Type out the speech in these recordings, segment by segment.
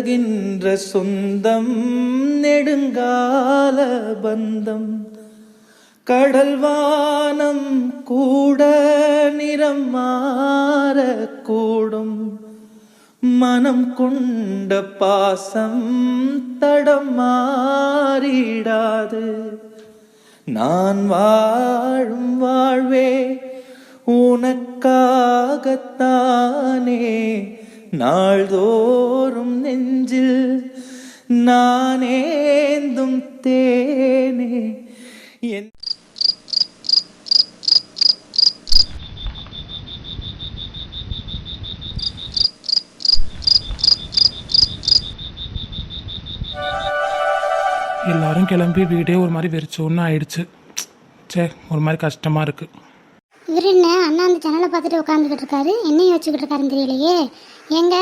தொடர்கின்ற சொந்தம் நெடுங்கால பந்தம். கடல்வானம் கூட நிறம் மாறக்கூடும். மனம் கொண்ட பாசம் தடம் மாறிடாது. நான் வாழும் வாழ்வே உனக்காகத்தானே. நாள்தோறும் நெஞ்சில் நானேந்தும் தேனே. எல்லாரும் கிளம்பி வீடே ஒரு மாதிரி வெறிச்சோன்னு ஆயிடுச்சு. சே, ஒரு மாதிரி கஷ்டமாக இருக்குது. இவர் என்ன அண்ணா அந்த ஜன்னலை பார்த்துட்டு உட்காந்துக்கிட்டு இருக்காரு, என்ன யோசிச்சுக்கிட்டு இருக்காருன்னு தெரியலையே. எங்க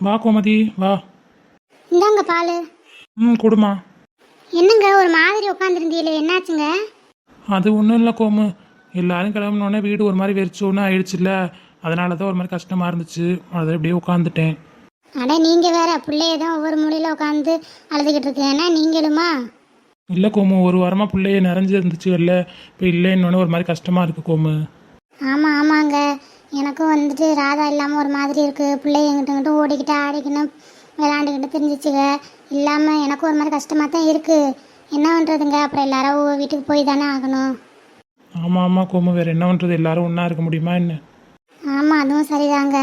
வா கோமதி வா. இந்தாங்க பால். கொடுமா. என்னங்க ஒரு மாதிரி உட்காந்துருந்தீங்களே, என்னாச்சுங்க? அது ஒன்றும் இல்லை கோமு, எல்லாரும் கிளம்பினோடனே வீடு ஒரு மாதிரி வெறிச்சோன்னு ஆயிடுச்சுல்ல, அதனால தான் ஒரு மாதிரி கஷ்டமாக இருந்துச்சு. அதை அப்படியே உட்காந்துட்டேன். அட நீங்கள் வேற பிள்ளைய தான் ஒவ்வொரு மூலையில் உட்காந்து அழுதுகிட்டு இருக்கேன்னா நீங்களுமா? இல்லை கோமு, ஒரு வாரமாக பிள்ளைய நிறைஞ்சு இருந்துச்சு இல்லை, இப்போ இல்லைன்னொன்னே ஒரு மாதிரி கஷ்டமாக இருக்குது கோமு. ஆமாம் ஆமாங்க, எனக்கும் வந்துட்டு ராதா இல்லாமல் ஒரு மாதிரி இருக்குது. பிள்ளைய எங்கிட்ட ஓடிக்கிட்டு ஆடிக்கணும் விளாண்டுக்கிட்டு தெரிஞ்சிச்சுங்க. இல்லாமல் எனக்கும் ஒரு மாதிரி கஷ்டமாக தான் இருக்குது. என்ன பண்ணுறதுங்க, அப்புறம் எல்லாரும் வீட்டுக்கு போய் தானே ஆகணும். ஆமாம் ஆமாம் கோமு, வேறு என்ன பண்ணுறது, எல்லாரும் ஒன்றா இருக்க முடியுமா என்ன? ஆமாம் அதுவும் சரிதாங்க.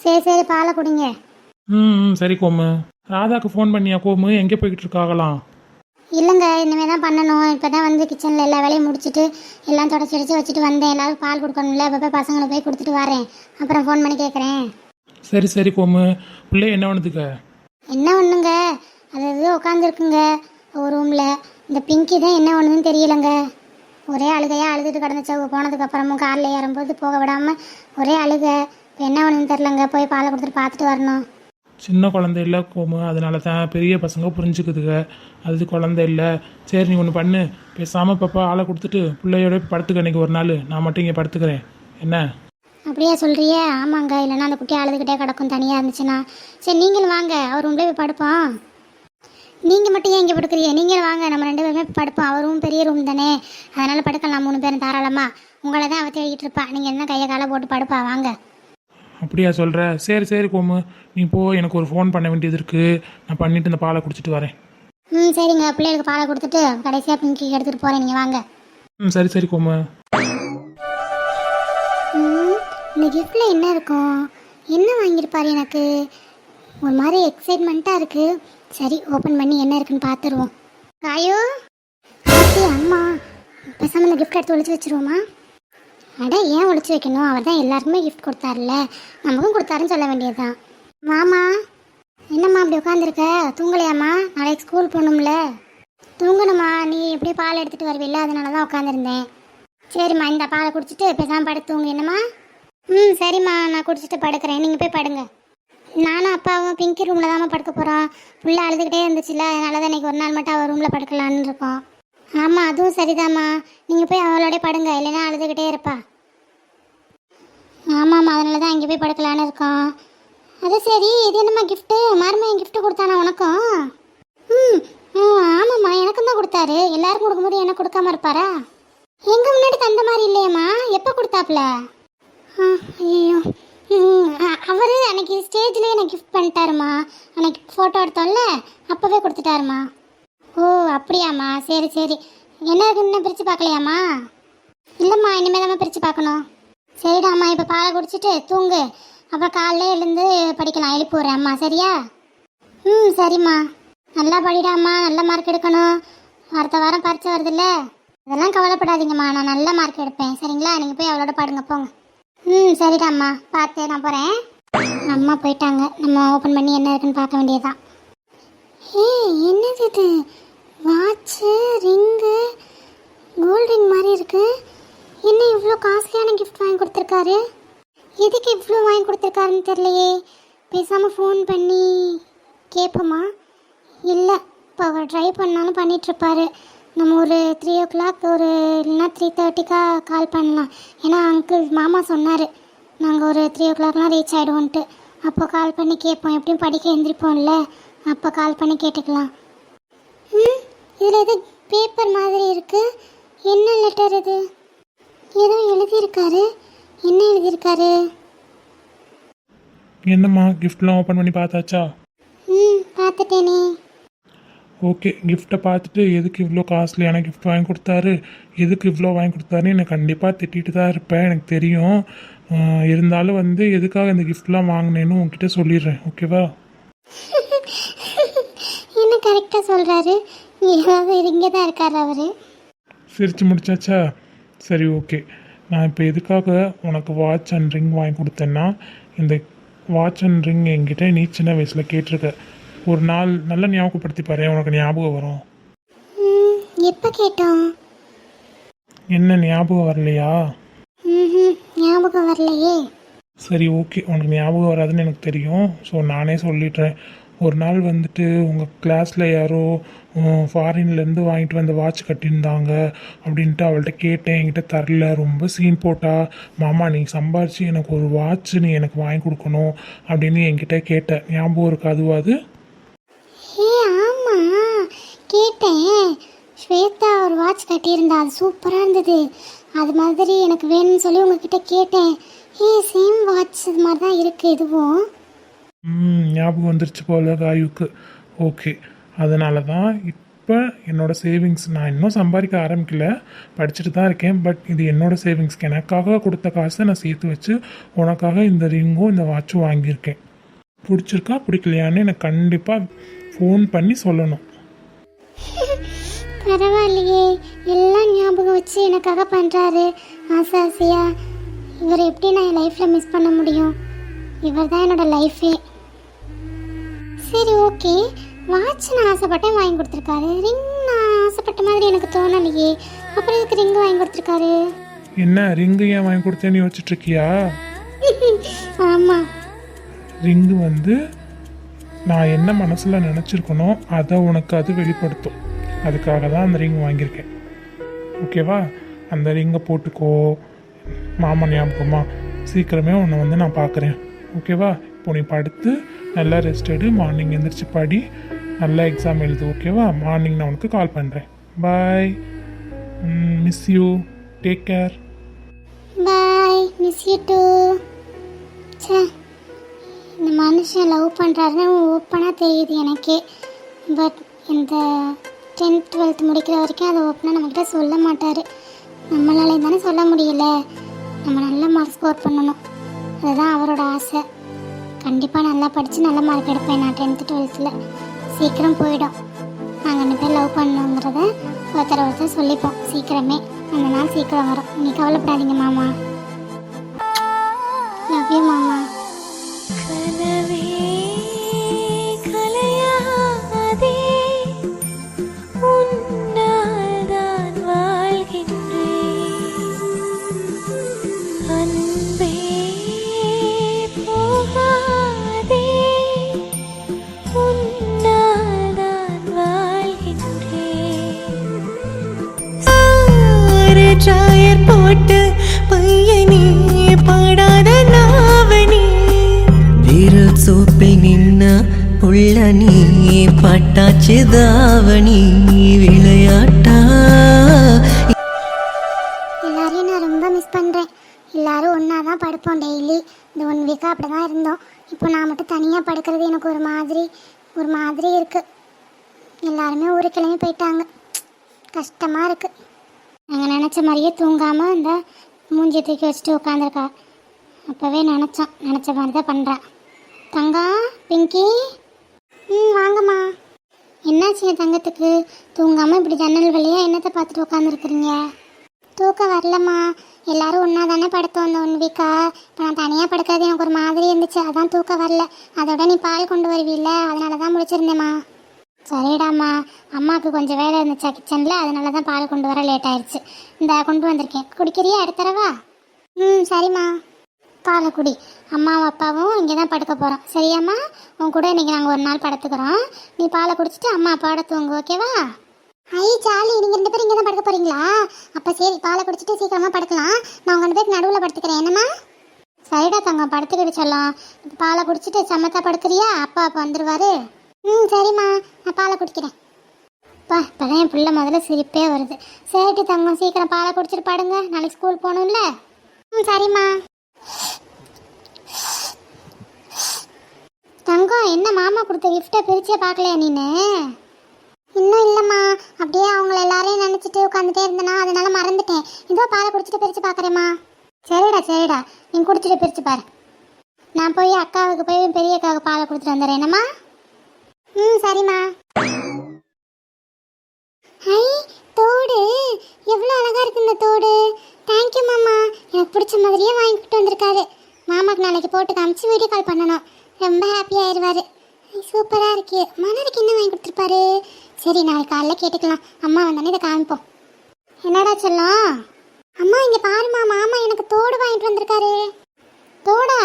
சரி சரி பாலை குடிங்க. சரி கோமு. ராதாக்கு ஃபோன் பண்ணியா கோமு? எங்கே போய்கிட்டு இருக்காங்களாம்? இல்லைங்க, இனிமேல் தான் பண்ணணும். இப்போ தான் வந்து கிச்சனில் எல்லா வேலையும் முடிச்சுட்டு எல்லாம் தொடச்சி வச்சுட்டு வந்தேன். எல்லாரும் பால் கொடுக்கணும்ல, இப்போ போய் பசங்களை போய் கொடுத்துட்டு வரேன். அப்புறம் ஃபோன் பண்ணி கேட்குறேன். சரி சரி கோமு. பிள்ளை என்ன பண்ணுதுக்க? என்ன ஒன்றுங்க, அது உட்காந்துருக்குங்க ஒரு ரூமில். இந்த பிங்கி தான் என்ன ஒன்றுன்னு தெரியலைங்க. ஒரே அழுகையாக அழுதுட்டு கிடந்துச்சு. போனதுக்கப்புறமும் காரில் ஏறும்போது போக விடாமல் ஒரே அழுகை. இப்போ என்ன ஒன்றுன்னு தெரிலங்க, போய் பாலை கொடுத்துட்டு பார்த்துட்டு வரணும். சின்ன குழந்தை இல்லை கோமு, அதனால தான் பெரிய பசங்க புரிஞ்சுக்குதுங்க. அது குழந்தை இல்லை. சரி நீ ஒன்று பண்ணு, பேசாமல் பாப்பா ஆளை கொடுத்துட்டு பிள்ளையோட படுத்துக்க. இன்றைக்கி ஒரு நாள் நான் மட்டும் இங்கே படுத்துக்கிறேன், என்ன? அப்படியே சொல்கிறியே? ஆமாங்க, இல்லைன்னா அந்த குட்டி அழுதுகிட்டே கிடக்கும் தனியாக இருந்துச்சுன்னா. சரி நீங்களும் வாங்க, அவர் ரூம்லேயே போய் படுப்போம். நீங்கள் மட்டும் ஏன் இங்கே படுக்கிறீங்க? நீங்களும் வாங்க, நம்ம 2 பேருமே படுப்போம். அவர் ரூம் பெரிய ரூம் தானே, அதனால் படுக்கலாம் 3 பேரும் தாராளமாக. உங்களை தான் அவள் தேடிக்கிட்டு இருப்பா. நீங்கள் என்ன கையை காலை போட்டு படுப்பா, வாங்க. அப்படியா சொல்கிற? சரி சரி கோமு, நீ போ. எனக்கு ஒரு ஃபோன் பண்ண வேண்டியது இருக்குது, நான் பண்ணிவிட்டு இந்த பாலை குடிச்சிட்டு வரேன். சரிங்க, பிள்ளைகளுக்கு பாலை கொடுத்துட்டு கடைசியாக பிங்கி எடுத்துகிட்டு போகிறேன். நீங்கள் வாங்க. சரி சரி கோமு. இந்த கிஃப்டில் என்ன இருக்கும்? என்ன வாங்கியிருப்பார் எனக்கு? ஒரு மாதிரி எக்ஸைட்மெண்ட்டாக இருக்குது. சரி ஓப்பன் பண்ணி என்ன இருக்குன்னு பார்த்துருவோம். காயோ அம்மா, பேசாமல் இந்த கிஃப்ட் எடுத்து ஒழிச்சு வச்சுருவோமா? அட ஏன் ஒழிச்சு வைக்கணும்? அவர் தான் எல்லாருக்குமே கிஃப்ட் கொடுத்தாருல்ல, நமக்கும் கொடுத்தாருன்னு சொல்ல வேண்டியதுதான். மாமா, என்னம்மா அப்படி உட்காந்துருக்க? தூங்கலையாம்மா? நாளைக்கு ஸ்கூல் போகணும்ல. தூங்கணுமா? நீ எப்படியும் பால் எடுத்துகிட்டு வருவில்ல, அதனால தான் உட்காந்துருந்தேன். சரிம்மா, இந்த பாலை குடிச்சிட்டு பேசாமல் படுத்து தூங்கு என்னம்மா? சரிம்மா, நான் குடிச்சிட்டு படுக்கிறேன், நீங்கள் போய் படுங்க. நானும் அப்பாவும் பிங்கி ரூமில் தாம்மா படுக்க போகிறோம். ஃபுல்லாக அழுதுகிட்டே இருந்துச்சுல்ல, அதனால தான் இன்றைக்கி ஒரு நாள் மட்டும் அவள் ரூமில் படுக்கலான்னு இருக்கோம். ஆமாம் அதுவும் சரிதாம்மா, நீங்கள் போய் அவளோட படுங்க, இல்லைன்னா அழுதுகிட்டே இருப்பா. ஆமாம்மா, அதனால தான் இங்கே போய் படுக்கலான்னு இருக்கோம். அது சரி, இது என்னம்மா கிஃப்ட்டு? மருமையன் கிஃப்ட்டு கொடுத்தானா உனக்கும்? ஆமாம்மா, எனக்கும் தான் கொடுத்தாரு. எல்லாருக்கும் கொடுக்கும்போது எனக்கு கொடுக்காம இருப்பாரா? எங்கள் முன்னாடி தந்த மாதிரி இல்லையம்மா. எப்போ கொடுத்தாப்புல? ஐயோ, அவர் அன்னைக்கு ஸ்டேஜ்லேயே எனக்கு கிஃப்ட் பண்ணிட்டாருமா. அன்னைக்கு ஃபோட்டோ எடுத்தோம்ல, அப்போவே கொடுத்துட்டாருமா. ஓ அப்படியாம்மா, சரி சரி. என்ன இருக்குன்னு இன்னும் பிரித்து பார்க்கலையாம்மா? இல்லைம்மா, இனிமேல் தான் பிரித்து பார்க்கணும். சரிடாம்மா, இப்போ பாலை குடிச்சிட்டு தூங்கு, அப்புறம் காலையில எழுந்து படிக்கலாம். எழுப்பி விட்றேன் அம்மா, சரியா? சரிம்மா. நல்லா படிடாம்மா, நல்ல மார்க் எடுக்கணும். அடுத்த வாரம் பரீட்சை வருதுல்ல, அதெல்லாம் கவலைப்படாதீங்கம்மா, நான் நல்ல மார்க் எடுப்பேன், சரிங்களா? நீங்கள் போய் அவளோட பாடுங்க, போங்க. சரிடாம்மா, பார்த்து நான் போகிறேன். அம்மா போயிட்டாங்க, நம்ம ஓப்பன் பண்ணி என்ன இருக்குன்னு பார்க்க வேண்டியதுதான். என்னது இது? வாட்சு, ரிங்கு, கோல்டு ரிங் மாதிரி இருக்கு. என்ன இவ்வளோ காஸ்ட்லியான கிஃப்ட் வாங்கி கொடுத்துருக்காரு? எதுக்கு இவ்வளோ வாங்கி கொடுத்துருக்காருன்னு தெரியலையே. பேசாமல் ஃபோன் பண்ணி கேட்போமா? இல்லை, இப்போ அவர் ட்ரை பண்ணாலும் பண்ணிகிட்ருப்பாரு. நம்ம ஒரு 3 o'clock ஒரு இல்லைன்னா 3:30க்கா கால் பண்ணலாம். ஏன்னா அங்கிள் மாமா சொன்னார் நாங்கள் ஒரு 3 o'clockலாம் ரீச் ஆகிடுவோன்ட்டு. அப்போ கால் பண்ணி கேட்போம். எப்படியும் படிக்க எழுந்திரிப்போம்ல, அப்போ கால் பண்ணி கேட்டுக்கலாம். இதில் எது பேப்பர் மாதிரி இருக்குது? என்ன லெட்டர் இது? ஏதோ எழுதியிருக்காரு. என்ன எழுதியிருக்காரு? என்னம்மா கிஃப்ட்லாம் ஓப்பன் பண்ணி பார்த்தாச்சா? பார்த்துட்டேனே. ஓகே, கிஃப்ட்டை பார்த்துட்டு எதுக்கு இவ்வளோ காஸ்ட்லியான கிஃப்ட் வாங்கி கொடுத்தாரு, எதுக்கு இவ்வளோ வாங்கி கொடுத்தாருன்னு எனக்கு கண்டிப்பாக திட்டிட்டு தான் இருப்பேன், எனக்கு தெரியும். இருந்தாலும் வந்து எதுக்காக இந்த கிஃப்ட்லாம் வாங்கினேன்னு உங்ககிட்ட சொல்லிடுறேன், ஓகேவா? என்ன கரெக்டாக சொல்கிறாரு. ஏதாவது இங்கே தான் இருக்கார் அவர். சிரிச்சு முடிச்சாச்சா? சரி, ஓகே. நான் இப்போ எதுக்காக உனக்கு வாட்ச் அண்ட் ரிங் வாங்கி கொடுத்தேன்னா, இந்த வாட்ச் அண்ட் ரிங் என்கிட்ட நீ சின்ன வயசில் கேட்டிருக்க. ஒரு நாள் நல்லா ஞாபகப்படுத்தி பாரு, உனக்கு ஞாபகம் வரும். எப்போ கேட்டோம்? என்ன ஞாபகம் வரலையா? ஞாபகம் வரலையே. சரி, ஓகே, உனக்கு ஞாபகம் வராதுன்னு எனக்கு தெரியும். ஸோ நானே சொல்லிடுறேன். ஒரு நாள் வந்துட்டு உங்கள் கிளாஸில் யாரோ ஃபாரின்லேருந்து வாங்கிட்டு வந்த வாட்ச் கட்டியிருந்தாங்க அப்படின்ட்டு அவள்கிட்ட கேட்டேன். என்கிட்ட தரல, ரொம்ப சீன் போட்டா. மாமா நீ சம்பாரித்து எனக்கு ஒரு வாட்ச் நீ எனக்கு வாங்கி கொடுக்கணும் அப்படின்னு என்கிட்ட கேட்டேன். ஞாபகம் இருக்கு அதுவாது? ஆமாம் கேட்டேன். ஸ்வேதா ஒரு வாட்ச் கட்டியிருந்தா, அது சூப்பராக இருந்தது. அது மாதிரி எனக்கு வேணும்னு சொல்லி உங்ககிட்ட கேட்டேன். சேம் வாட்ச் இது மாதிரி தான் இருக்குது இதுவும். ஞாபகம் வந்துருச்சு போல காயுக்கு. ஓகே, அதனால தான் இப்போ என்னோடய சேவிங்ஸ், நான் இன்னும் சம்பாதிக்க ஆரம்பிக்கல, படிச்சுட்டு தான் இருக்கேன். பட் இது என்னோடய சேவிங்ஸ்க்கு எனக்காக கொடுத்த காசை நான் சேர்த்து வச்சு உனக்காக இந்த ரிங்கும் இந்த வாட்சும் வாங்கியிருக்கேன். பிடிச்சிருக்கா பிடிக்கலையான்னு எனக்கு கண்டிப்பாக ஃபோன் பண்ணி சொல்லணும். பரவாயில்லையே, எல்லாம் ஞாபகம் வச்சு எனக்காக பண்ணுறாரு ஆசை ஆசையா. இவர் எப்படி நான் என் லைஃப்பில் மிஸ் பண்ண முடியும்? இவர் தான் என்னோட லைஃபே. சரி, ஓகே. வாட்ச் நான் ஆசைப்பட்டேன் வாங்கி கொடுத்துருக்காரு. ரிங் நான் ஆசைப்பட்ட மாதிரி எனக்கு தோணலையே, அப்புறம் இதுக்கு ரிங் வாங்கி கொடுத்துருக்காரு. என்ன ரிங்கு ஏன் வாங்கி கொடுத்தேன்னு யோசிச்சுட்டு இருக்கியா? ஆமாம், ரிங்கு வந்து நான் என்ன மனசில் நினச்சிருக்கனோ அதை உனக்கு அது வெளிப்படுத்தும். அதுக்காக தான் அந்த ரிங் வாங்கியிருக்கேன், ஓகேவா? அந்த ரிங்கை போட்டுக்கோ. மாமா ஞாபகமா சீக்கிரமே உன்னை வந்து நான் பார்க்குறேன், ஓகேவா? இப்போ நீ படுத்து நல்லா ரெஸ்ட் எடு, மார்னிங் எழுந்திரிச்சு படி, நல்லா எக்ஸாம் எழுது, ஓகேவா? மார்னிங் நான் உனக்கு கால் பண்ணுறேன். Bye, miss you, take care. Bye, miss you too. சே, இந்த மனுஷன் லவ் பண்ணுறாருன்னு ஓப்பனாக தெரியுது எனக்கே. பட் இந்த 10th 12th முடிக்கிற வரைக்கும் அதை ஓப்பனாக நம்மக்கிட்ட சொல்ல மாட்டார். நம்மளாலே தானே சொல்ல முடியல. நம்ம நல்ல மார்க் ஸ்கோர் பண்ணணும், அதுதான் அவரோட ஆசை. கண்டிப்பாக நல்லா படித்து நல்ல மார்க் எடுப்பேன் நான் 10th 12th. சீக்கிரம் போயிடும். நாங்கள் 2 பேர் லவ் பண்ணோங்கிறத ஒருத்தர் சொல்லிப்போம் சீக்கிரமே. அந்த நாள் சீக்கிரம் வரும். நீ கவலைப்படாதீங்க மாமா. லவ் யூ மாமா. டயர் போட்டு பையனே பாடாத நாவனி விரல் சோப்பில் நின்ன உள்ள நீ பட்டாச்சு தாவணி விளையாட்டா. எல்லாரையும் நான் ரொம்ப மிஸ் பண்ணுறேன். எல்லாரும் ஒன்றா தான் படுப்போம் டெய்லி. இந்த 1 வீக்காக அப்படி தான் இருந்தோம். இப்போ நான் மட்டும் தனியாக படுக்கிறது எனக்கு ஒரு மாதிரி இருக்குது. எல்லாருமே ஊருக்கு கிளம்பி போயிட்டாங்க. கஷ்டமாக இருக்குது. நாங்கள் நினச்ச மாதிரியே தூங்காமல் இந்த மூஞ்சி தூக்கி வச்சுட்டு உட்காந்துருக்கா. அப்போவே நினச்ச மாதிரி தான் பண்ணுறேன். தங்கா, பிங்கி, வாங்கம்மா. என்னாச்சு தங்கத்துக்கு? தூங்காமல் இப்படி ஜன்னல் வழியாக என்னத்தை பார்த்துட்டு உட்காந்துருக்குறீங்க? தூக்கம் வரலம்மா. எல்லோரும் ஒன்றா தானே படுத்தோம் இந்த 1 வீக்கா. இப்போ நான் தனியாக படுக்கிறது எனக்கு ஒரு மாதிரி இருந்துச்சு, அதான் தூக்கம் வரல. அதோட நீ பால் கொண்டு வருவீல்ல, அதனால தான் முடிச்சிருந்தேம்மா. சரிடாம்மா, அம்மாவுக்கு கொஞ்சம் வேலை இருந்துச்சா கிச்சனில், அதனால தான் பால் கொண்டு வர லேட் ஆயிடுச்சு. இந்த கொண்டு வந்திருக்கேன், குடிக்கிறியா? எடுத்துறவா? சரிம்மா, பாலை குடி. அம்மாவும் அப்பாவும் இங்கே தான் படுக்க போகிறோம், சரியாம்மா? உன் கூட இன்றைக்கி நாங்கள் ஒரு நாள் படுத்துக்கிறோம். நீ பாலை குடிச்சிட்டு அம்மா அப்பாவோட தூங்கு, ஓகேவா? ஜாலி. நீங்கள் 2 பேரும் இங்கே தான் படுக்க போகிறீங்களா? அப்போ சரி, பாலை குடிச்சிட்டு சீக்கிரமாக படுக்கலாம். நான் உங்கள் 2 பேருக்கு நடுவில் படுத்துக்கிறேன், என்னம்மா? சரிடா தங்கம், படுத்துக்கிட்டு சொல்லலாம். இப்போ பாலை குடிச்சிட்டு சமத்தா படுக்கிறியா? அப்பா அப்போ வந்துடுவாரு. சரிம்மா, நான் பாலை குடிக்கிறேன். இப்போதான் என் பிள்ளை முதல்ல சிரிப்பே வருது. சரிட்டு தங்கம், சீக்கிரம் பாலை குடிச்சிட்டு பாடுங்க, நாளைக்கு ஸ்கூல் போகணும்ல. சரிம்மா. தங்கம், என்ன மாமா கொடுத்த கிஃப்டை பிரிச்சே பார்க்கலையா நீனு? இன்னும் இல்லைம்மா, அப்படியே அவங்கள எல்லாரையும் நினச்சிட்டு உட்காந்துட்டே இருந்தேனா, அதனால மறந்துட்டேன். இதோ பாலை குடிச்சிட்டு பிரித்து பார்க்குறேம்மா. சரிடா, நீ குடிச்சிட்டு பிரித்து பாரு. நான் போய் அக்காவுக்கு போய் பெரிய அக்காவுக்கு பாலை கொடுத்துட்டு வந்துடுறேன். என்னம்மா? சரிம்மா. ஹை, தோடு எவ்வளோ அழகாக இருக்கு இந்த தோடு. தேங்க்யூ மாமா, எனக்கு பிடிச்ச மாதிரியே வாங்கிட்டு வந்திருக்காரு. மாமாக்கு நாளைக்கு போட்டு காமிச்சு வீடியோ கால் பண்ணணும், ரொம்ப ஹாப்பியாக ஆயிடுவார். சூப்பராக இருக்கு. மலருக்கு என்ன வாங்கி கொடுத்துருப்பாரு? சரி, நாளைக்கு காலைல கேட்டுக்கலாம். அம்மா வந்தோடனே இதை காமிப்போம். என்னடா சொல்லலாம்? அம்மா இங்கே பாருமா, மாமா எனக்கு தோடு வாங்கிட்டு வந்திருக்காரு. தோடா?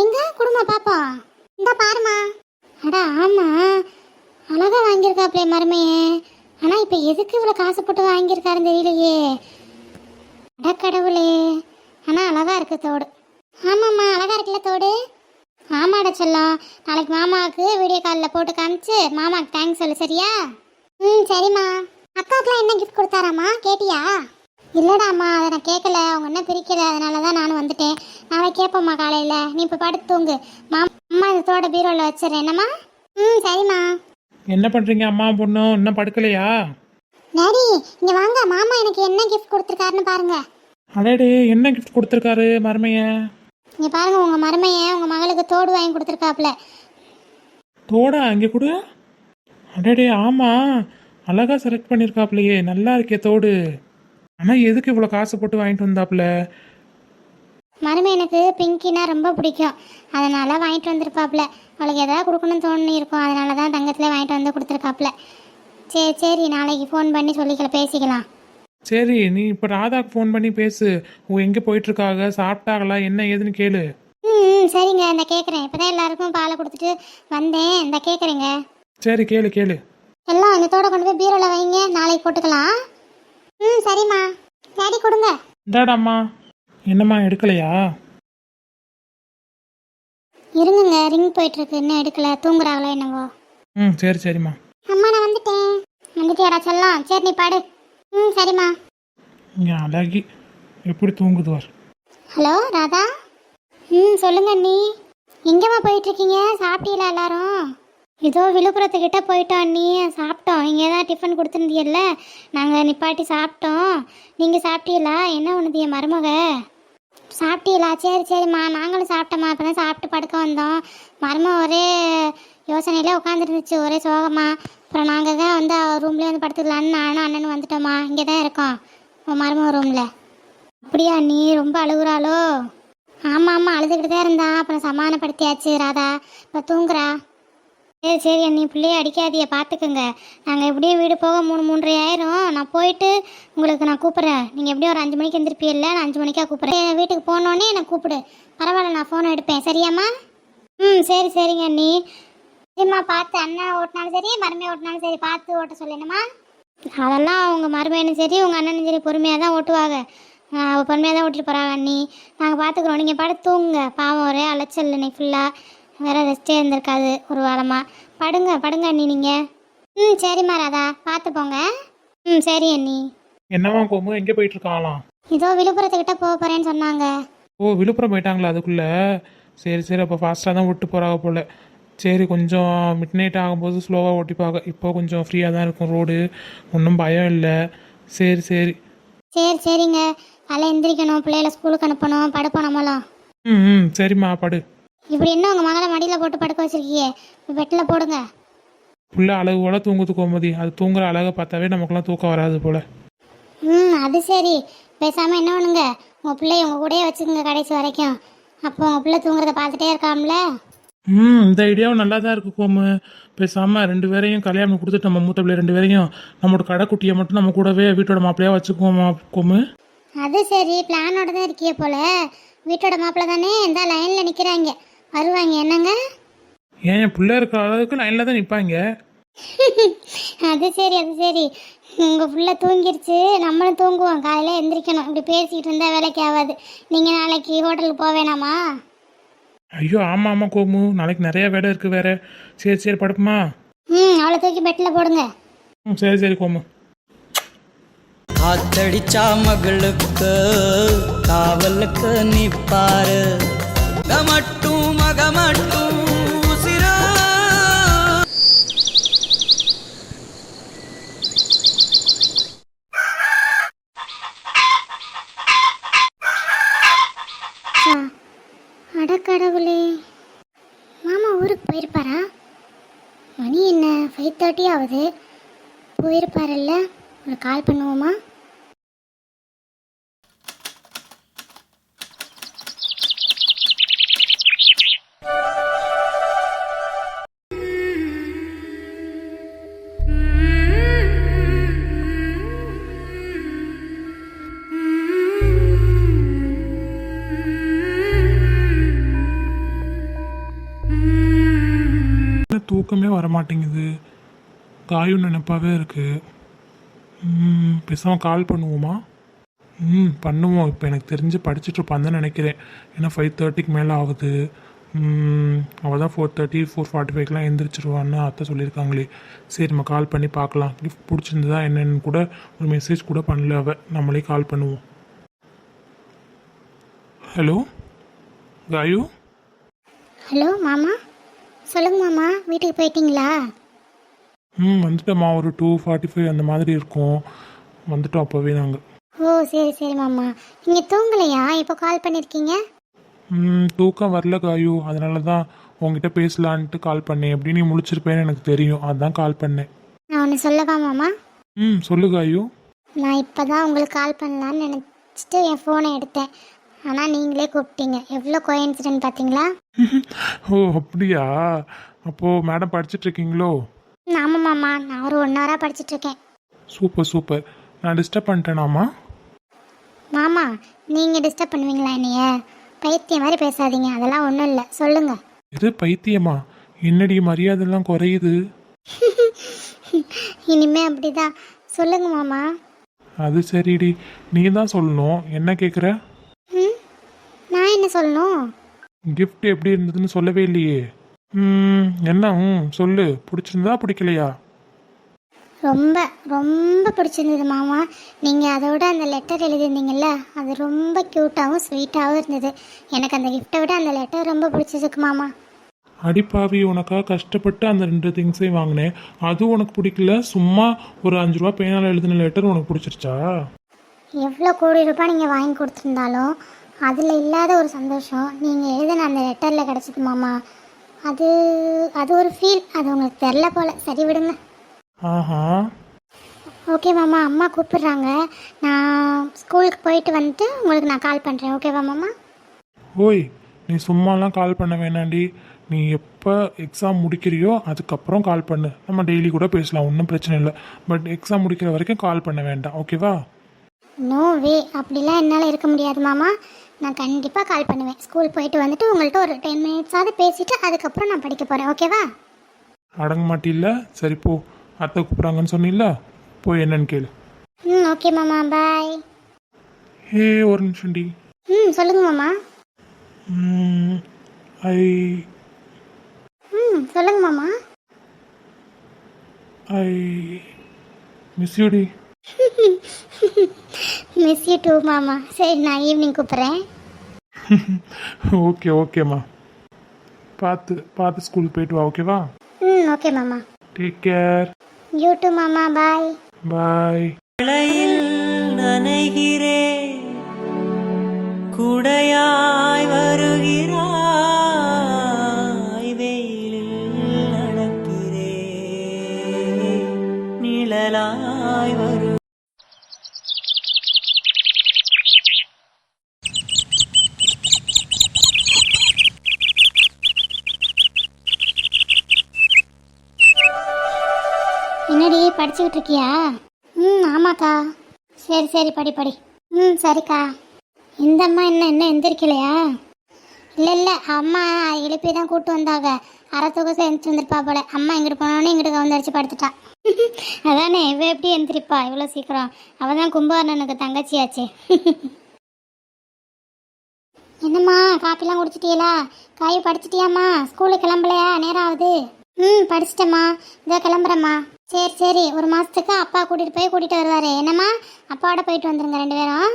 எங்க குடுமா பாப்பா. இந்த பாருமா. அடா ஆமாம், அழகாக வாங்கியிருக்காப்லே மருமையே. ஆனால் இப்போ எதுக்கு இவ்வளோ காசு போட்டு வாங்கியிருக்காருன்னு தெரியலையே. அடக்கடவுளே, ஆனால் அழகாக இருக்குது தோடு. ஆமாம்மா, அழகாக இருக்குல்ல தோடு? ஆமாடா செல்லம், நாளைக்கு மாமாவுக்கு வீடியோ காலில் போட்டு காமிச்சு மாமாவுக்கு தேங்க்ஸ் சொல்லு, சரியா? சரிம்மா. அக்காவுக்குலாம் என்ன கிஃப்ட் கொடுத்தாராம்மா, கேட்டியா? இல்லைடாம்மா, அதை நான் கேட்கல. அவங்க என்ன பிரிக்கல, அதனால தான் நானும் வந்துட்டேன். நாளைக்கு கேட்போம்மா காலையில். நீ இப்போ படுத்து தூங்கு. அம்மா இந்த தோட பீரோவில் வச்சிடறேன். என்னம்மா? சரிம்மா. என்ன பண்ணுறீங்க அம்மா பொண்ணும்? இன்னும் படுக்கலையா? டாடி இங்கே வாங்க, மாமா எனக்கு என்ன கிஃப்ட் கொடுத்துருக்காருன்னு பாருங்க. அடடே, என்ன கிஃப்ட் கொடுத்துருக்காரு மருமைய? இங்கே பாருங்க, உங்கள் மருமையை உங்கள் மகளுக்கு தோடு வாங்கி கொடுத்துருக்காப்புல. தோடா? இங்கே கொடு. அடடே ஆமாம், அழகாக செலக்ட் பண்ணியிருக்காப்புலையே, நல்லா இருக்கே தோடு. ஆனால் எதுக்கு இவ்வளோ காசு போட்டு வாங்கிட்டு வந்தாப்புல? மருமை எனக்கு பிங்கினா ரொம்ப பிடிக்கும், அதனால் வாங்கிட்டு வந்திருப்பாப்புல. அவளுக்கு எதாவது கொடுக்கணும்னு தோணி இருக்கும், அதனால தான் தங்கத்தில் வாங்கிட்டு வந்து கொடுத்துருக்காப்புல. சரி, நாளைக்கு ஃபோன் பண்ணி சொல்லிக்கலாம், பேசிக்கலாம். சரி, நீ இப்போ ராதாக்கு ஃபோன் பண்ணி பேசு. எங்கே போயிட்டுருக்காங்க, சாப்பிட்டாங்களா, என்ன ஏதுன்னு கேளு. சரிங்க, இந்த கேட்குறேன். இப்போ தான் எல்லாருக்கும் பாலை கொடுத்துட்டு வந்தேன், இந்த கேட்குறேங்க. சரி, கேளு. எல்லாம் இந்த தோட கொண்டு போய் பீரோவில் வைங்க, நாளைக்கு போட்டுக்கலாம். சரிம்மா. டாடி கொடுங்க. இந்தாடாம்மா. என்னம்மா எடுக்கலையா? இருங்குங்க, ரிங் போயிட்டுருக்கு, இன்னும் எடுக்கல. தூங்குறாங்களோ என்னவோ. சரிம்மா. அம்மா நான் வந்துட்டேன். வந்துட்டியாடா செல்லம்? சரி நீ பாடு. சரிம்மா. அழகி எப்படி தூங்குதுவார். ஹலோ ராதா. சொல்லுங்க அண்ணி. எங்கேம்மா போயிட்டுருக்கீங்க? சாப்பிட்டீங்களா எல்லாரும்? ஏதோ விழுப்புரத்துக்கிட்ட போயிட்டோம் அண்ணி, சாப்பிட்டோம். இங்கே தான் டிஃபன் கொடுத்துருந்தீங்கல்ல, நாங்கள் நிப்பாட்டி சாப்பிட்டோம். நீங்கள் சாப்பிட்டீங்களா? என்ன ஒன்றுது என் மருமக? சாப்பிட்டீங்களா? சரிம்மா, நாங்களும் சாப்பிட்டோம்மா. இப்போ தான் சாப்பிட்டு படுக்க வந்தோம். மருமக ஒரே யோசனையிலே உட்காந்துருந்துச்சு, ஒரே சோகமாக. அப்புறம் நாங்கள் தான் வந்து ரூம்லேயே வந்து படுத்துக்கலான்னு நானும் அண்ணனும் வந்துட்டோம்மா. இங்கே தான் இருக்கோம் மருமக ரூமில். அப்படியா அண்ணி? ரொம்ப அழுகுறாளோ? ஆமாம், அழுதுகிட்டு தான் இருந்தா. அப்புறம் சமாதானப்படுத்தியாச்சு ராதா, இப்போ தூங்குறா. சரி அண்ணி, பிள்ளைய அடிக்காதிய பார்த்துக்குங்க. நாங்கள் எப்படியும் வீடு போக 3-3:30 ஆயிரும். நான் போயிட்டு உங்களுக்கு நான் கூப்பிட்றேன். நீங்கள் எப்படியும் ஒரு 5 மணிக்கு எந்திருப்பீல்ல, நான் 5 மணிக்காக கூப்பிட்றேன். என் வீட்டுக்கு போனோடனே எனக்கு கூப்பிடு, பரவாயில்ல, நான் ஃபோனை எடுப்பேன், சரியாம்மா? சரிங்க அண்ணி. சரிம்மா, பார்த்து அண்ணன் ஓட்டினாலும் சரி, மருமையை ஓட்டினாலும் சரி, பார்த்து ஓட்ட சொல்லணுமா? அதெல்லாம் அவங்க மருமையனும் சரி உங்கள் அண்ணனும் சரி பொறுமையாக தான் ஓட்டுவாங்க. பொறுமையாக தான் ஓட்டிட்டு போகிறாங்க அண்ணி. நாங்கள் பார்த்துக்குறோம். நீங்கள் படுத்து தூங்குங்க. பாவம் ஒரே அலைச்சல் இன்னைக்கு ஃபுல்லாக, வேறு ரெஸ்ட்டே இருந்திருக்காது ஒரு வாரமாக. படுங்க அண்ணி நீங்கள். சரிம்மா ராதா, பார்த்து போங்க. சரி அண்ணி. என்னவா கோமு, எங்கே போயிட்டுருக்காங்களாம்? இதோ விழுப்புரத்துக்கிட்ட போக போகிறேன்னு சொன்னாங்க. விழுப்புரம் போயிட்டாங்களா அதுக்குள்ளே? சரி, அப்போ ஃபாஸ்ட்டாக தான் விட்டு போகிறாங்க போல். சரி, கொஞ்சம் மிட் நைட் ஆகும்போது ஸ்லோவாக ஓட்டிப்பாங்க. இப்போ கொஞ்சம் ஃப்ரீயாக தான் இருக்கும் ரோடு, ஒன்றும் பயம் இல்லை. சரிங்க. காலைல எந்திரிக்கணும், பிள்ளைகளை ஸ்கூலுக்கு அனுப்பணும், படுப்போம் நம்மளாம். சரிம்மா, படு. இப்படி என்ன உங்கள் மகளை மடியில் போட்டு படுக்க வச்சிருக்கியே, பெட்டில் போடுங்க. புள்ள அழகு போல் தூங்குது கோமதி. அது தூங்குற அழகை பார்த்தாவே நமக்குலாம் தூக்கம் வராது போல். அது சரி. பேசாமல் என்ன பண்ணுங்க, உங்கள் பிள்ளைய உங்கள் கூடயே வச்சுக்கோங்க கடைசி வரைக்கும். அப்போ உங்கள் பிள்ளை தூங்குறத பார்த்துட்டே இருக்காம்ல. இந்த ஐடியாவும் நல்லா தான் இருக்குது கோமு. பேசாமல் 2 பேரையும் கல்யாணம் கொடுத்துட்டு நம்ம மூத்த பிள்ளை 2 பேரையும் நம்மளோட கடைக்குட்டியை மட்டும் நம்ம கூடவே வீட்டோட மாப்பிள்ளையாக வச்சுக்குவோமா கோமு? அது சரி, பிளானோட தான் இருக்கிய போல. வீட்டோட மாப்பிள்ளை தானே இந்த லைனில் நிற்கிறாங்க, வருவாங்க. என்னங்க ஏன் பிள்ளை இருக்கிற அளவுக்கு லைனில் தான் நிற்பாங்க? அது சரி அது சரி. உங்கள் புள்ள தூங்கிருச்சு, நம்மளும் தூங்குவோம். காலையில் எந்திரிக்கணும். இப்படி பேசிக்கிட்டு இருந்தால் வேலைக்கு ஆகாது. நீங்கள் நாளைக்கு ஹோட்டலுக்கு போக வேணாமா? ஐயோ ஆமாம் ஆமாம் கோமு, நாளைக்கு நிறைய வேலை இருக்குது வேற. சரி சரி படுப்புமா. அவளை தூக்கி பெட்டில் போடுங்க. சரி சரி கோமு. காத்தடிச்சா மகளுக்கு காவலுக்கு நிப்பாரு மகமட்டும் உசிரா. அடக்கடவுளே, மாமா ஊருக்கு போயிருப்பாரா? மணி என்ன 5:30 ஆகுது. போயிருப்பாரல்ல, ஒரு கால் பண்ணுவோமா? தூக்கமே வர மாட்டேங்குது. காயும் நினைப்பாவே இருக்கு. பேசாமல் கால் பண்ணுவோமா? பண்ணுவோம். இப்போ எனக்கு தெரிஞ்சு படிச்சுட்டு இருப்பான்னு நினைக்கிறேன். ஏன்னா 5:30க்கு மேலே ஆகுது. அவள் தான் 4:30 4:45க்கெலாம் எந்திரிச்சிருவான்னு அத்தை சொல்லியிருக்காங்களே. சரி நம்ம கால் பண்ணி பார்க்கலாம். கிஃப்ட் பிடிச்சிருந்ததா என்னென்னு கூட ஒரு மெசேஜ் கூட பண்ணல அவள். நம்மளே கால் பண்ணுவோம். ஹலோ காயு. ஹலோ மாமா, சொல்லுங்க மாமா. வீட்டுக்கு போயிட்டீங்களா? வந்துட்டோம்மா. ஒரு 2:45 அந்த மாதிரி இருக்கும். வந்துட்டோம் அப்போவே நாங்கள். ஓ சரி சரி மாமா. நீங்கள் தூங்கலையா? இப்போ கால் பண்ணியிருக்கீங்க. தூக்கம் வரல காயு, அதனால தான் உங்ககிட்ட பேசலான்ட்டு கால் பண்ணேன். எப்படி நீ முழிச்சிருப்பேன்னு எனக்கு தெரியும், அதான் கால் பண்ணேன். நான் ஒன்று சொல்லவா மாமா? சொல்லு காயு. நான் இப்போ தான் உங்களுக்கு கால் பண்ணலான்னு நினச்சிட்டு என் ஃபோனை எடுத்தேன். ஆனால் நீங்களே கூப்பிட்டீங்க. எவ்வளோ கோயின்சிடென்ட் பார்த்தீங்களா? ஓ அப்படியா? அப்போது மேடம் படிச்சுட்ருக்கீங்களோ? ஆமாம் மாமா, நான் ஒரு 1 ஹவராக படிச்சுட்ருக்கேன். Super super. நான் டிஸ்டர்ப் பண்ணிட்டேனாமா? மாமா, நீங்கள் டிஸ்டர்ப் பண்ணுவீங்களா என்னைய? பைத்தியம் மாதிரி பேசாதீங்க. அதெல்லாம் ஒன்றும் இல்லை, சொல்லுங்கள். இது பைத்தியமா? என்னடி மரியாதைலாம் குறையுது. இனிமே அப்படிதான். சொல்லுங்க மாமா. அது சரிடி, நீ தான் சொல்லணும். என்ன கேட்குற? நான் என்ன சொல்லணும்? கிஃப்ட் எப்படி இருந்ததுன்னு சொல்லவே இல்லையே. என்ன சொல்லு. பிடிச்சிருந்தா பிடிக்கலையா? ரொம்ப ரொம்ப பிடிச்சிருந்தது மாமா. நீங்கள் அதோட அந்த லெட்டர் எழுதியிருந்தீங்கல்ல, அது ரொம்ப க்யூட்டாகவும் ஸ்வீட்டாகவும் இருந்தது. எனக்கு அந்த கிஃப்ட்டை விட அந்த லெட்டர் ரொம்ப பிடிச்சிருக்கு மாமா. அடிப்பாவி, உனக்காக கஷ்டப்பட்டு அந்த 2 திங்ஸையும் வாங்கினேன். அதுவும் உனக்கு பிடிக்கல. சும்மா ஒரு 5 ரூபா பேனால் எழுதின லெட்டர் உனக்கு பிடிச்சிருச்சா? எவ்வளோ கோடி ரூபாய் நீங்கள் வாங்கி கொடுத்துருந்தாலும் அதில் இல்லாத ஒரு சந்தோஷம் நீங்கள் எழுதின அந்த லெட்டரில் கிடச்சிது மாமா. அது அது ஒரு ஃபீல். அது உங்களுக்கு தெரில போல். சரி விடுங்க. ஆஹா. ஓகே மாமா, அம்மா கூப்பிடுறாங்க. நான் ஸ்கூலுக்கு போயிட்டு வந்துட்டு உங்களுக்கு நான் கால் பண்ணுறேன். ஓகேவா மாமா? ஓய், நீ சும்மாலாம் கால் பண்ண வேணாண்டி. நீ எப்போ எக்ஸாம் முடிக்கிறியோ அதுக்கப்புறம் கால் பண்ணு. நம்ம டெய்லி கூட பேசலாம், ஒன்றும் பிரச்சனை இல்லை. பட் எக்ஸாம் முடிக்கிற வரைக்கும் கால் பண்ண வேண்டாம், ஓகேவா? நோ வே, அப்படிலாம் என்னால் இருக்க முடியாது மாமா. நான் கண்டிப்பாக கால் பண்ணுவேன். ஸ்கூல் போயிட்டு வந்துட்டு உங்கள்கிட்ட ஒரு 10 மினிட்ஸாவது பேசிவிட்டு அதுக்கப்புறம் நான் படிக்க போகிறேன். ஓகேவா? அடங்க மாட்டில்ல? சரி போ. அத்தை கூப்பிட்றாங்கன்னு சொன்னில்ல, போய் என்னன்னு கேளு. ஓகே மாமா, பாய். ஒரு நிமிஷம்டி. சொல்லுங்க மாமா. ஐ சொல்லுங்க மாமா. ஐ மிஸ் யூடி. மிஸ் யூ டூ மாமா. சரி, நான் ஈவினிங் கூப்பிட்றேன். ஓகே ஓகேம்மா. பார்த்து ஸ்கூலுக்கு போயிட்டு வா, ஓகேவா? ஓகே மாமா. Take care. யூ டூ மாமா, பாய். பாய். நனைகிறேன், குடையாய் வருகிறாய், வெயிலில் நடக்கிறேன், நிழலாய் வரு. என்னடி படிச்சுக்கிட்டு இருக்கியா? ஆமாக்கா. சரி படி. சரிக்கா. இந்த அம்மா என்ன எந்திரிக்கலையா? இல்லை அம்மா எழுப்பி தான் கூப்பிட்டு வந்தாங்க. அரை தூக்கம் எழுந்துச்சு வந்துருப்பா போல. அம்மா இங்கிட்டு போனோடனே இங்கிட்டு கவுந்தடிச்சு படுத்துட்டா. அதானே இவ எப்படி எந்திரிப்பா இவ்வளோ சீக்கிரம்? அவள் தான் கும்பகர்ணனுக்கு தங்கச்சியாச்சே. என்னம்மா காப்பிலாம் குடிச்சிட்டியலா? காய் படிச்சிட்டியாம்மா? ஸ்கூலுக்கு கிளம்பலையா? நேரம் ஆகுது. படிச்சிட்டேம்மா, இதோ கிளம்புறேம்மா. சரி சரி, ஒரு மாதத்துக்கு அப்பா கூட்டிகிட்டு வருவார். என்னம்மா அப்பாவோட போயிட்டு வந்துருங்க 2 பேரும்.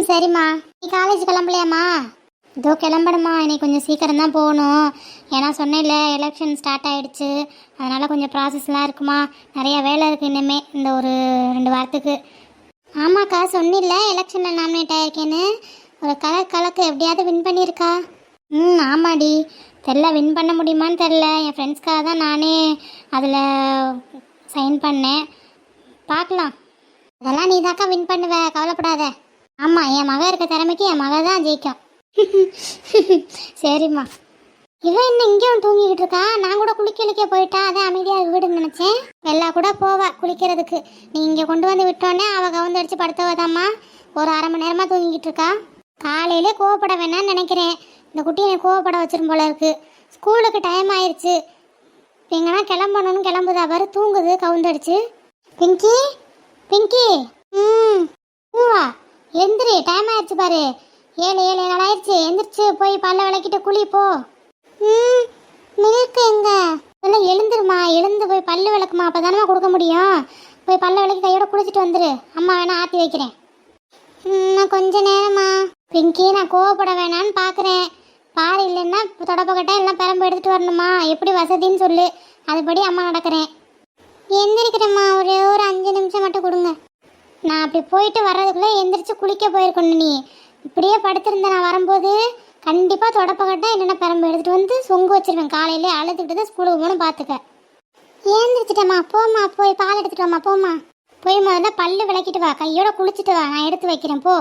சரிம்மா. நீ காலேஜ் கிளம்பலையாம்மா? இதோ கிளம்பணுமா, இன்னைக்கு கொஞ்சம் சீக்கிரம் தான் போகணும். ஏன்னா சொன்னேன்ல எலெக்ஷன் ஸ்டார்ட் ஆகிடுச்சு, அதனால் கொஞ்சம் ப்ராசஸ்லாம் இருக்குமா, நிறையா வேலை இருக்குது இன்னுமே இந்த ஒரு 2 வாரத்துக்கு. ஆமாக்கா சொன்னில்ல எலெக்ஷனில் நாமினேட் ஆகிருக்கேன்னு. ஒரு கலக்கு எப்படியாவது வின் பண்ணியிருக்கா? ஆமாடி. தெரில வின் பண்ண முடியுமான்னு தெரில. என் ஃப்ரெண்ட்ஸ்க்காக தான் நானே அதில் சைன் பண்ணேன். பார்க்கலாம். அதெல்லாம் நீ தாக்கா வின் பண்ணுவ, கவலைப்படாத. ஆமாம், என் மக இருக்க திறமைக்கு என் மக தான் ஜெயிக்கும். சரிம்மா. இவன் என்ன இங்கேயும் தூங்கிக்கிட்டு இருக்கா? நான் கூட குளிக்க போயிட்டா, அதான் அமைதியாக வீடுன்னு நினச்சேன். எல்லா கூட போவா குளிக்கிறதுக்கு. நீ இங்கே கொண்டு வந்து விட்டோன்னே அவள் கவுந்தடிச்சு படுத்தவதாம்மா ஒரு 1/2 மணி நேரமாக தூங்கிக்கிட்டு இருக்கா. காலையிலே கோவப்பட வேணான்னு நினைக்கிறேன். இந்த குட்டியை எனக்கு கோவப்பட வச்சிரும் போல இருக்கு. ஸ்கூலுக்கு டைம் ஆயிடுச்சு, எங்கன்னா கிளம்பணும்னு கிளம்புதா பாரு, தூங்குது கவுந்தடிச்சு. பிங்கி பிங்கி பூவா எந்திரி, டைம் ஆயிடுச்சு பாரு. 7 ஆயிடுச்சு. எந்திரிச்சு போய் பல்ல விளக்கிட்டு குளி போ. மில்க் எங்க? எல்லாம் எழுந்துருமா, எழுந்து போய் பல்லு விளக்குமா, அப்போ தானே கொடுக்க முடியும். போய் பல்ல விளக்கி கையோட குளிச்சுட்டு வந்துரு. அம்மா வேணா ஆற்றி வைக்கிறேன். நான் கொஞ்ச நேரமா. பிங்கி நான் கோவப்பட வேணான்னு பார்க்குறேன். பாரு, இல்லைன்னா தொடப்பக்கட்டை எல்லாம் பெரம்பு எடுத்துகிட்டு வரணுமா, எப்படி வசதின்னு சொல்லு, அதுபடி அம்மா நடக்கிறேன். எந்திரிக்கிறேம்மா, ஒரே ஒரு 5 நிமிஷம் மட்டும் கொடுங்க. நான் அப்படி போயிட்டு வர்றதுக்குள்ளே எந்திரிச்சு குளிக்க போயிருக்கணும். நீ இப்படியே படுத்திருந்தேன். நான் வரும்போது கண்டிப்பாக தொடப்பக்கட்டை இல்லைன்னா பெரம்பு எடுத்துகிட்டு வந்து சொங்கு வச்சிருவேன். காலையிலே அழுதுகிட்டு தான் ஸ்கூலுக்கு போகணும் பார்த்துக்க. ஏந்திரிச்சிட்டேம்மா, போம்மா, போய் பால் எடுத்துகிட்டு வாம்மா, போம்மா. போய் முதல்ல பல்லு விளக்கிட்டு வா, கையோட குளிச்சுட்டு வா, நான் எடுத்து வைக்கிறேன் போ.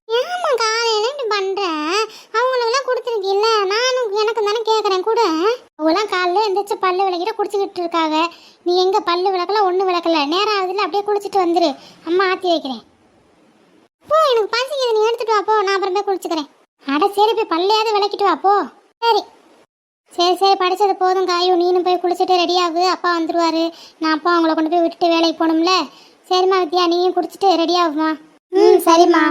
ஏம்மா காலையில இப்படி பண்ணுறேன்? அவங்களெல்லாம் கொடுத்துருக்கீல்ல, நானும் எனக்கு தானே கேட்குறேன் கூட. அவங்களாம் காலையில் எந்திரிச்சு பல்லு விளக்கிட்டு குடிச்சிக்கிட்டு இருக்காங்க. நீ எங்கே பல்லு விளக்கல, ஒன்றும் விளக்கல. நேரம் ஆகுதுல, அப்படியே குளிச்சுட்டு வந்துரு, அம்மா ஆற்றி வைக்கிறேன். போ, எனக்கு பசிக்குது, நீ எடுத்துட்டு வா போ, நான் அப்புறமே குளிச்சுக்கிறேன். அட சரி, போய் பல்லையாவது விளக்கிட்டு வா போ. சரி சரி சரி, படித்தது போதும் காயும். நீனும் போய் குளிச்சுட்டு ரெடியாகு, அப்பா வந்துடுவார். நான் அப்பா அவங்கள கொண்டு போய் விட்டுட்டு வேலைக்கு போகணும்ல. சரிம்மா வித்யா, நீயும் குடிச்சிட்டு ரெடியாகுமா? சரிம்மா.